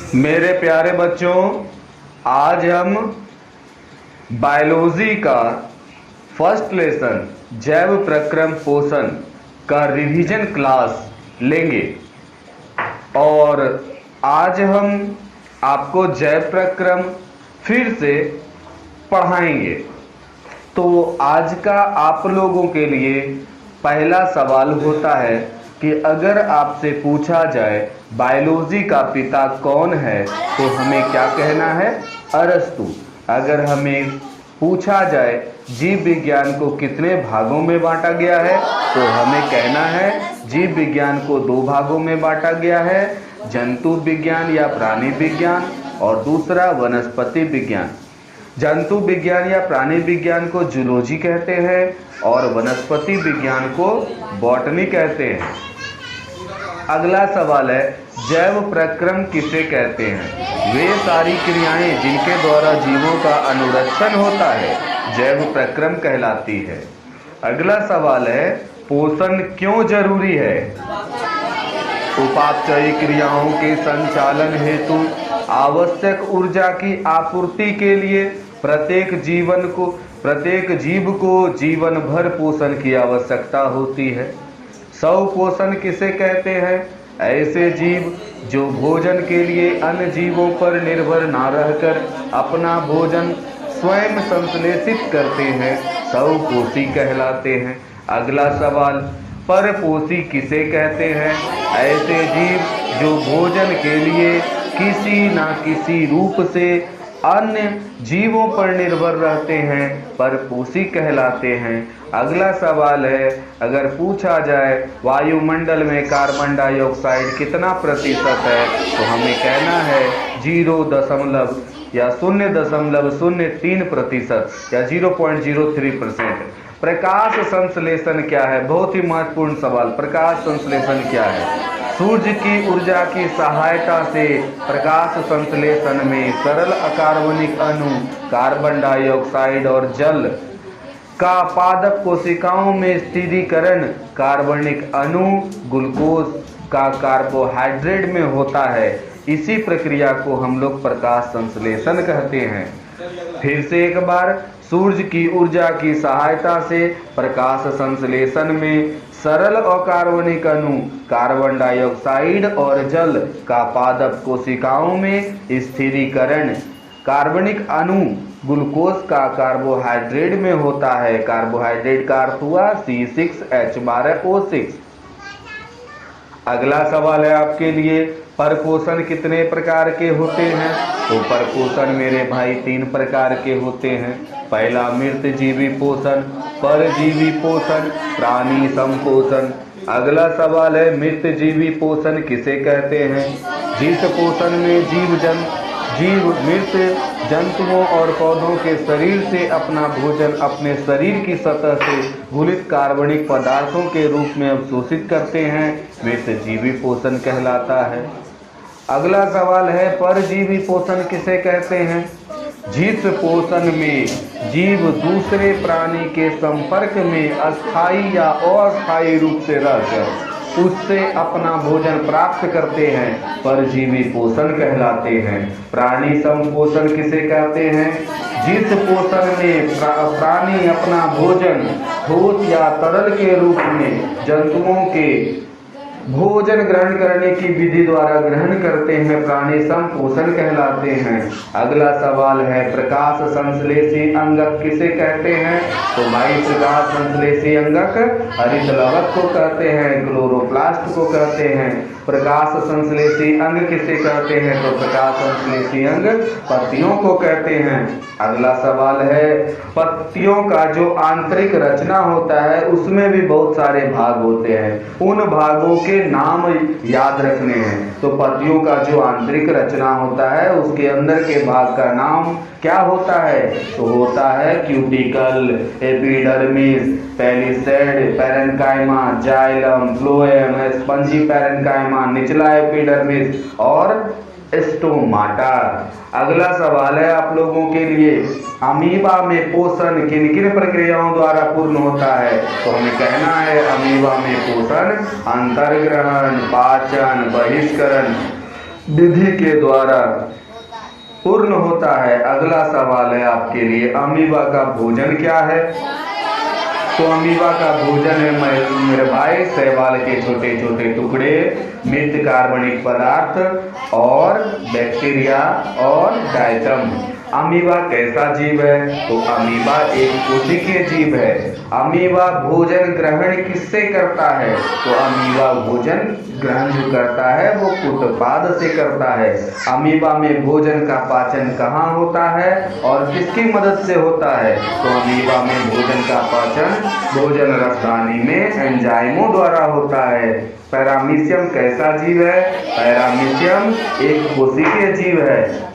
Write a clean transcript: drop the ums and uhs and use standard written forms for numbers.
मेरे प्यारे बच्चों, आज हम बायोलॉजी का फर्स्ट लेसन जैव प्रक्रम पोषण का रिवीजन क्लास लेंगे और आज हम आपको जैव प्रक्रम फिर से पढ़ाएंगे। तो आज का आप लोगों के लिए पहला सवाल होता है कि अगर आपसे पूछा जाए बायोलॉजी का पिता कौन है तो हमें क्या कहना है? अरस्तु। अगर हमें पूछा जाए जीव विज्ञान को कितने भागों में बांटा गया है तो हमें कहना है जीव विज्ञान को 2 भागों में बांटा गया है, जंतु विज्ञान या प्राणी विज्ञान और दूसरा वनस्पति विज्ञान। जंतु विज्ञान या प्राणी विज्ञान को जूलॉजी कहते हैं और वनस्पति विज्ञान को बॉटनी कहते हैं। अगला सवाल है जैव प्रक्रम किसे कहते हैं? वे सारी क्रियाएं जिनके द्वारा जीवों का अनुरक्षण होता है जैव प्रक्रम कहलाती है। अगला सवाल है पोषण क्यों जरूरी है? उपापचयी क्रियाओं के संचालन हेतु आवश्यक ऊर्जा की आपूर्ति के लिए प्रत्येक जीव को जीवन भर पोषण की आवश्यकता होती है। स्वपोषण किसे कहते हैं? ऐसे जीव जो भोजन के लिए अन्य जीवों पर निर्भर न रहकर अपना भोजन स्वयं संश्लेषित करते हैं स्वपोषी कहलाते हैं। अगला सवाल परपोषी किसे कहते हैं? ऐसे जीव जो भोजन के लिए किसी न किसी रूप से अन्य जीवों पर निर्भर रहते हैं परपोषी कहलाते हैं। अगला सवाल है अगर पूछा जाए वायुमंडल में कार्बन डाइऑक्साइड कितना प्रतिशत है तो हमें कहना है 0 या 0.03% या 0.03%। प्रकाश संश्लेषण क्या है? बहुत ही महत्वपूर्ण सवाल। प्रकाश संश्लेषण क्या है? सूर्य की ऊर्जा की सहायता से प्रकाश संश्लेषण में सरल अकार्बनिक अणु कार्बन डाइऑक्साइड और जल का पादप कोशिकाओं में स्थिरीकरण कार्बनिक अणु ग्लूकोज का कार्बोहाइड्रेट में होता है। इसी प्रक्रिया को हम लोग प्रकाश संश्लेषण कहते हैं। फिर से एक बार, सूर्य की ऊर्जा की सहायता से प्रकाश संश्लेषण में सरल अकार्बनिक अणु कार्बन डाइऑक्साइड और जल का पादप कोशिकाओं में स्थिरीकरण कार्बनिक अणु ग्लूकोज का कार्बोहाइड्रेट में होता है। कार्बोहाइड्रेट का अर्थ हुआ C6H12O6। अगला सवाल है आपके लिए परपोषण कितने प्रकार के होते हैं? तो परपोषण मेरे भाई 3 प्रकार के होते हैं। पहला मृतजीवी पोषण, परजीवी पोषण, प्राणी संपोषण। अगला सवाल है मृतजीवी पोषण किसे कहते हैं? जिस पोषण में जीव मृत जंतुओं और पौधों के शरीर से अपना भोजन अपने शरीर की सतह से घुलित कार्बनिक पदार्थों के रूप में अवशोषित करते हैं मृतजीवी पोषण कहलाता है। अगला सवाल है परजीवी पोषण किसे कहते हैं? जिस पोषण में जीव दूसरे प्राणी के संपर्क में अस्थायी या अस्थायी रूप से रहकर उससे अपना भोजन प्राप्त करते हैं परजीवी पोषण कहलाते हैं। प्राणी संपोषण किसे कहते हैं? जिस पोषण में प्राणी अपना भोजन ठोस या तरल के रूप में जंतुओं के भोजन ग्रहण करने की विधि द्वारा ग्रहण करते हैं प्राणी संपोषण कहलाते हैं। अगला सवाल है प्रकाश संश्लेषी अंगक किसे कहते हैं? तो भाई प्रकाश संश्लेषी अंगक हरित लवक को कहते हैं, क्लोरोप्लास्ट को कहते हैं। प्रकाश संश्लेषी अंग किसे कहते हैं? तो प्रकाश संश्लेषी अंग पत्तियों को कहते हैं। अगला सवाल है पत्तियों का जो आंतरिक रचना होता है उसमें भी बहुत सारे भाग होते हैं, उन भागों के नाम याद रखने हैं। तो पत्तियों का जो आंतरिक रचना होता है उसके अंदर के भाग का नाम क्या होता है? तो होता है cuticle, epidermis, palisade, parenchyma, xylem, phloem, spongy parenchyma, निचला एपिडर्मिस और स्टोमाटा। अगला सवाल है आप लोगों के लिए अमीबा में पोषण किन किन प्रक्रियाओं द्वारा पूर्ण होता है? तो हमें कहना है अमीबा में पोषण अंतर्ग्रहण, पाचन, बहिष्करण, विधि के द्वारा पूर्ण होता है। अगला सवाल है आपके लिए, अमीबा का भोजन क्या है? तो अमीबा का भोजन है मेरे भाई शैवाल के छोटे छोटे टुकड़े, मृत कार्बनिक पदार्थ और बैक्टीरिया और डायटम। अमीबा कैसा जीव है? तो अमीबा एक कोशिकीय जीव है। अमीबा भोजन ग्रहण किससे करता है? तो अमीबा भोजन ग्रहण जो करता है वो कुटपाद से करता है। अमीबा में भोजन का पाचन कहाँ होता है और किसकी मदद से होता है? तो अमीबा में भोजन का पाचन भोजन रसदानी में एंजाइमों द्वारा होता है। पैरामीशियम कैसा जीव है? पैरामीशियम एक कोशिकीय जीव है।